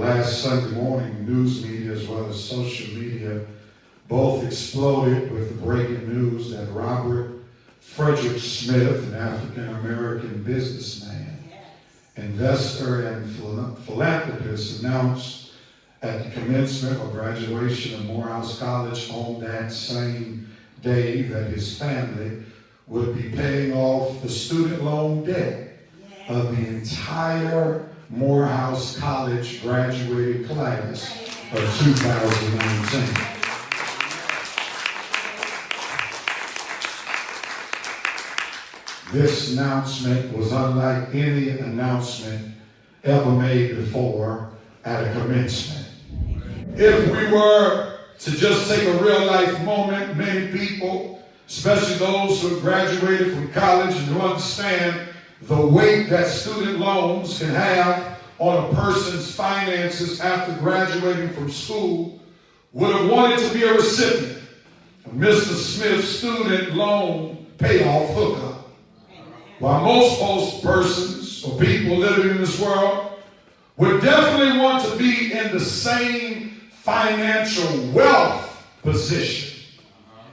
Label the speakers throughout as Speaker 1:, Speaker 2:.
Speaker 1: last Sunday morning, news media as well as social media both exploded with the breaking news that Robert Frederick Smith, an African-American businessman, investor, and philanthropist, announced at the commencement or graduation of Morehouse College on that same day that his family would be paying off the student loan debt of the entire Morehouse College graduating class of 2019. This announcement was unlike any announcement ever made before at a commencement. If we were to just take a real life moment, many people, especially those who have graduated from college and who understand the weight that student loans can have on a person's finances after graduating from school, would have wanted to be a recipient of Mr. Smith's student loan payoff hookup. While most persons or people living in this world would definitely want to be in the same financial wealth position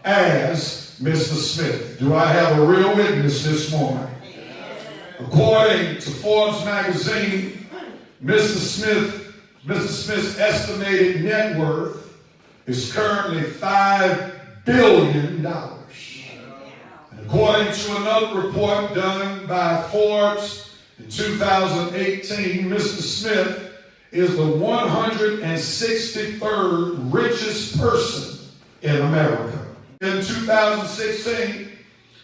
Speaker 1: as Mr. Smith. Do I have a real witness this morning? According to Forbes magazine, Mr. Smith's estimated net worth is currently $5 billion. According to another report done by Forbes in 2018, Mr. Smith is the 163rd richest person in America. In 2016,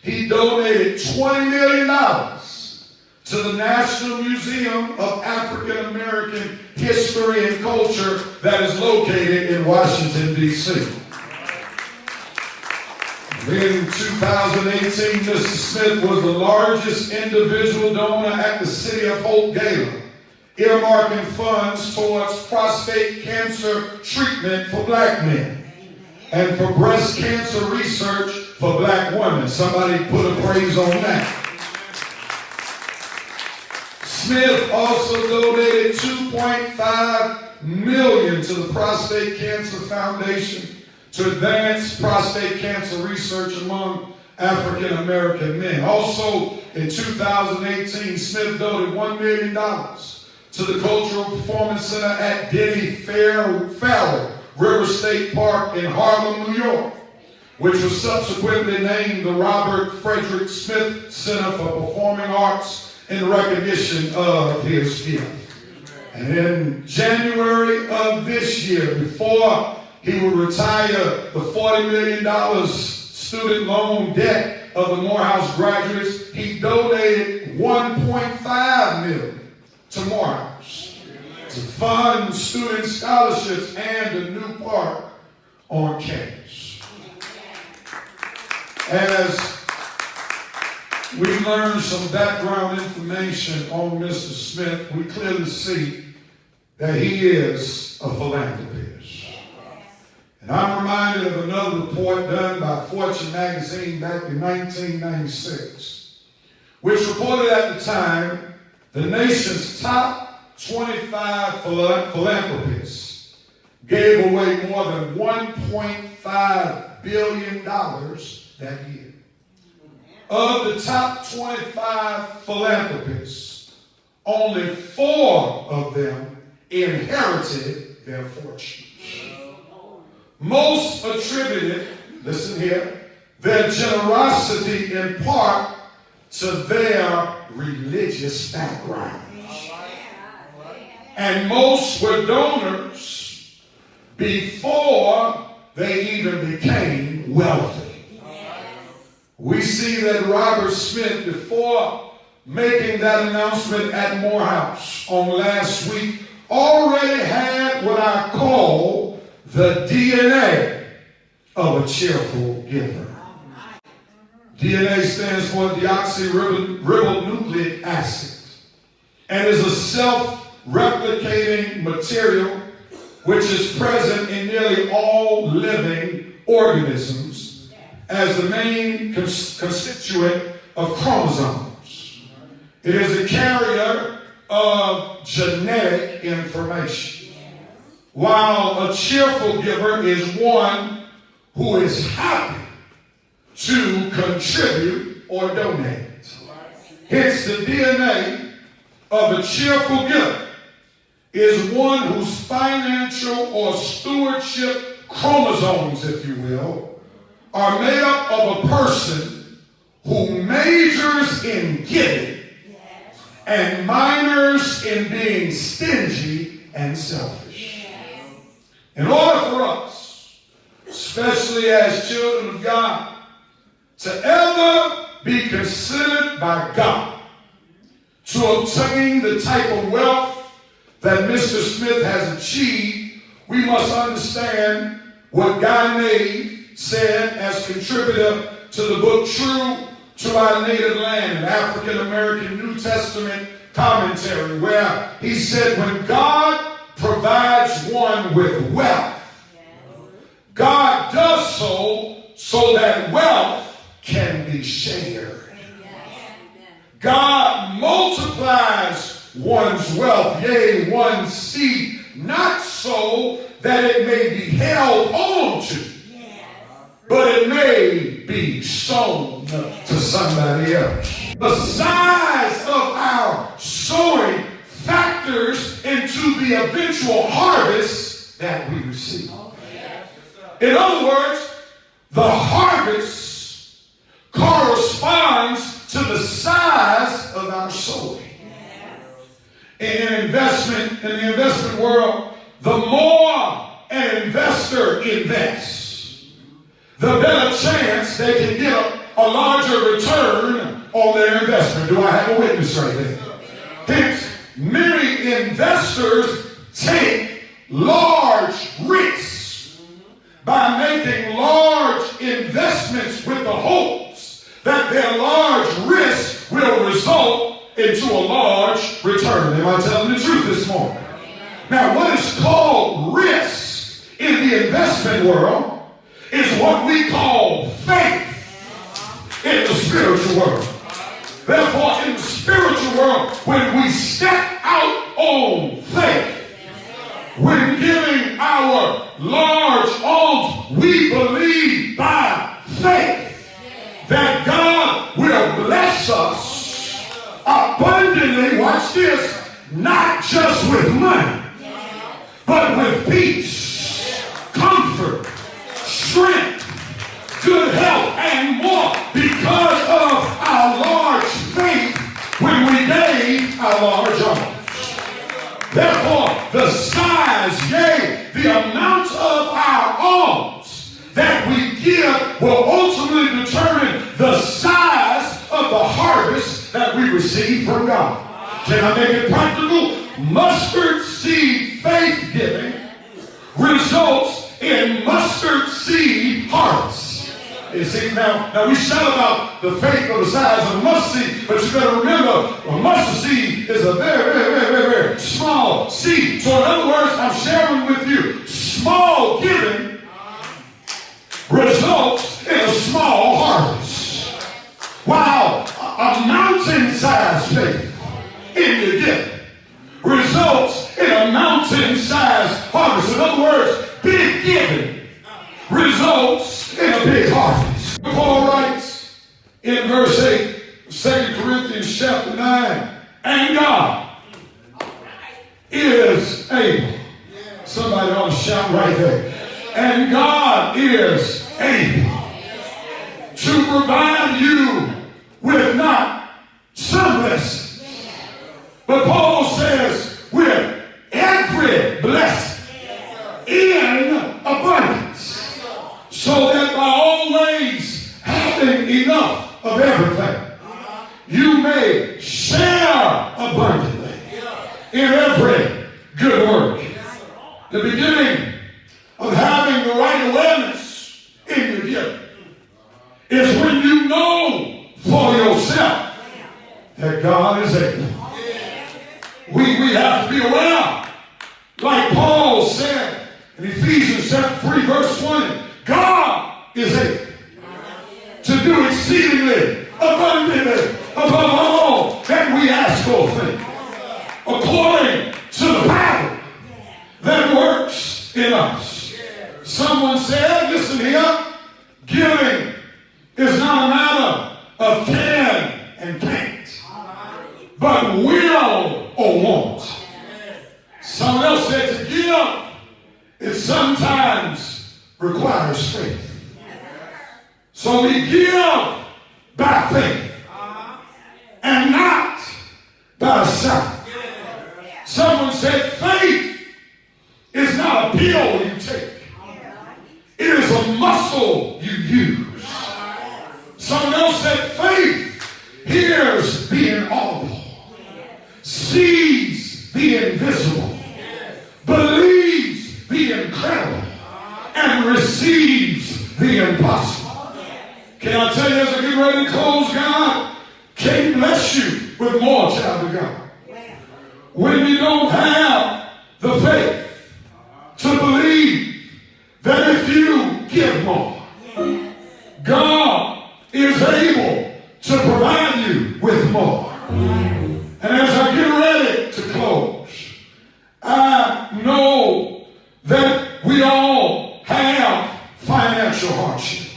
Speaker 1: he donated $20 million to the National Museum of African American History and Culture that is located in Washington, D.C. In 2018, Mr. Smith was the largest individual donor at the City of Hope Gala, earmarking funds towards prostate cancer treatment for black men and for breast cancer research for black women. Somebody put a praise on that. Smith also donated $2.5 million to the Prostate Cancer Foundation to advance prostate cancer research among African American men. Also, in 2018, Smith donated $1 million to the Cultural Performance Center at Denny Farrell River State Park in Harlem, New York, which was subsequently named the Robert Frederick Smith Center for Performing Arts in recognition of his gift. And in January of this year, before he would retire the $40 million student loan debt of the Morehouse graduates, he donated $1.5 million to Morehouse to fund student scholarships and a new park on campus. As we learned some background information on Mr. Smith, we clearly see that he is a philanthropist. And I'm reminded of another report done by Fortune magazine back in 1996, which reported at the time the nation's top 25 philanthropists gave away more than $1.5 billion that year. Of the top 25 philanthropists, only 4 of them inherited their fortunes. Most attributed, listen here, their generosity in part to their religious backgrounds. And most were donors before they even became wealthy. We see that Robert Smith, before making that announcement at Morehouse on last week, already had what I call the DNA of a cheerful giver. DNA stands for deoxyribonucleic acid and is a self-replicating material which is present in nearly all living organisms as the main constituent of chromosomes. It is a carrier of genetic information. while a cheerful giver is one who is happy to contribute or donate. Hence, the DNA of a cheerful giver is one whose financial or stewardship chromosomes, if you will, are made up of a person who majors in giving and minors in being stingy and selfish. In order for us, especially as children of God, to ever be considered by God to obtain the type of wealth that Mr. Smith has achieved, we must understand what Guy Nave said as contributor to the book True to Our Native Land, an African-American New Testament commentary, where he said, when God provides one with wealth, God does so that wealth can be shared. God multiplies one's wealth, yea, one's seed, not so that it may be held on to, but it may be sown to somebody else. The size of our sowing factors into the eventual harvest that we receive. In other words, the harvest corresponds to the size of our sowing. In the investment world, the more an investor invests, the better chance they can get a larger return on their investment. Do I have a witness right there? Hence, many investors take large risks by making large investments with the hopes that their large risk will result into a large return. Am I telling the truth this morning? Now, what is called risk in the investment world is what we call faith in the spiritual world. Therefore, in the spiritual world, when we step out on faith, when giving our large alms, we believe by faith that God will bless us abundantly, watch this, not just with money, but with peace, comfort, strength, good health, and more, because of our large faith when we gave our large alms. Therefore, the size, yea, the amount of our alms that we give will ultimately determine the size of the harvest that we receive from God. Can I make it practical? Mustard seed faith giving results in mustard seed harvest. You see, now we shout about the faith of the size of a mustard seed, but you better remember, a mustard seed is a very, very, very, very, very small seed. So in other words, I'm sharing with you, small giving results in a small harvest. While a mountain-sized faith in your giving results in a mountain-sized harvest. In other words, big giving results in a big harvest. Paul writes in verse 8, 2 Corinthians chapter 9, and God is able. Somebody ought to shout right there. And God is able to provide you with not some blessings, but Paul says with every blessing in abundance, so that by always having enough of everything, you may share abundantly in every good work. The beginning of having the right awareness in your giving is when you know for yourself that God is able. We have to be aware, like Paul said in Ephesians chapter 3 verse 20, God is able to do exceedingly abundantly above all that we ask or think, according to the power that works in us. Someone said, listen here, giving is not a matter of can and can't, but will or won't. Someone else said to give, it sometimes requires faith. So we give by faith and not by sight. Someone said faith is not a pill you take. It is a muscle you use. Someone else said faith hears the inaudible, sees the invisible, believes the incredible, and receives the impossible. Can I tell you, as I get ready to close, God can bless you with more, child of God. When you don't have the faith to believe that if you give more, God is able to provide you with more. And as I get ready to close, I know that we all have financial hardships.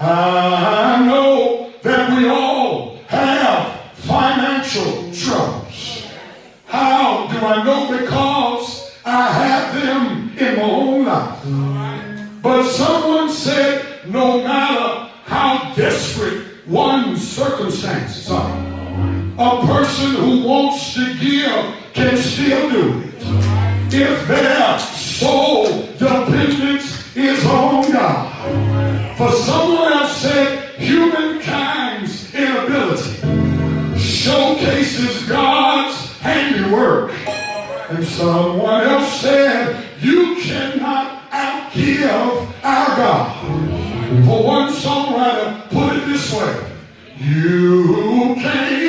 Speaker 1: I know that we all have financial troubles. How do I know? Because I have them in my own life. But someone said, no matter how desperate one's circumstances are, a person who wants to give can still do it if their sole dependence is on God. For someone else said, humankind's inability showcases God's handiwork. And someone else said, you cannot outgive our God. For one songwriter put it this way, you can't